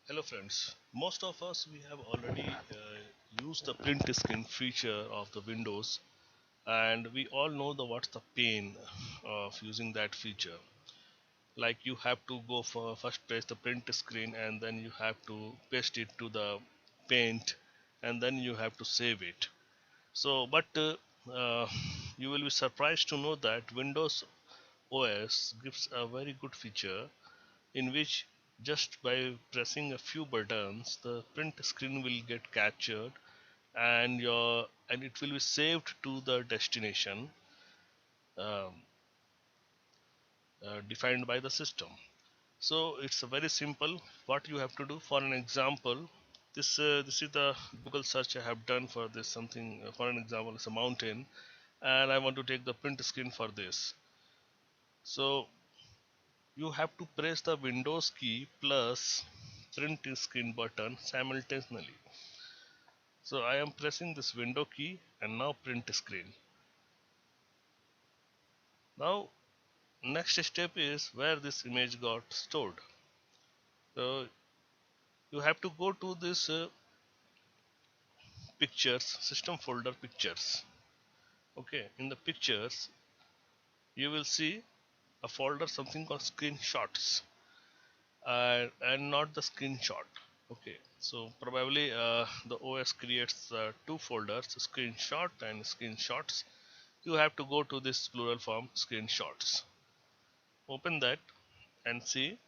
Hello friends, most of us we have already used the print screen feature of the Windows, and we all know the what's the pain of using that feature. Like you have to go for first press the print screen and then you have to paste it to the paint and then you have to save it. But you will be surprised to know that Windows OS gives a very good feature in which just by pressing a few buttons the print screen will get captured and it will be saved to the destination um, defined by the system. So it's a very simple what you have to do. For an example, this is the Google search I have done for this something. For an example, it's a mountain and I want to take the print screen for this. So you have to press the Windows key plus print screen button simultaneously. So I am pressing this window key and now print screen. Now next step is where this image got stored. So you have to go to this pictures system folder pictures. Okay, in the pictures you will see a folder something called screenshots and not the screenshot. Okay, so probably the OS creates two folders, screenshot and screenshots. You have to go to this plural form screenshots, open that and see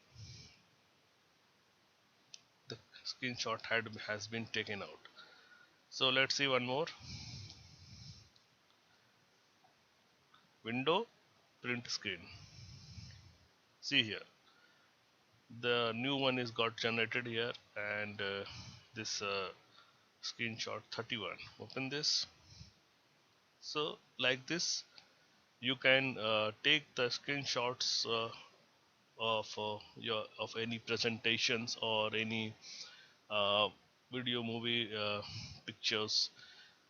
the screenshot has been taken out. So let's see one more. Window, print screen. See here, the new one is got generated here, and this screenshot 31. Open this. So like this, you can take the screenshots of your of any presentations or any uh, video movie pictures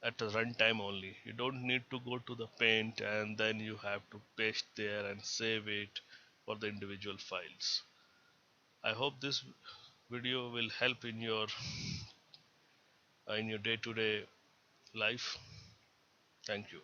at a runtime only. You don't need to go to the paint and then you have to paste there and save it for the individual files. I hope this video will help in your day-to-day life. Thank you.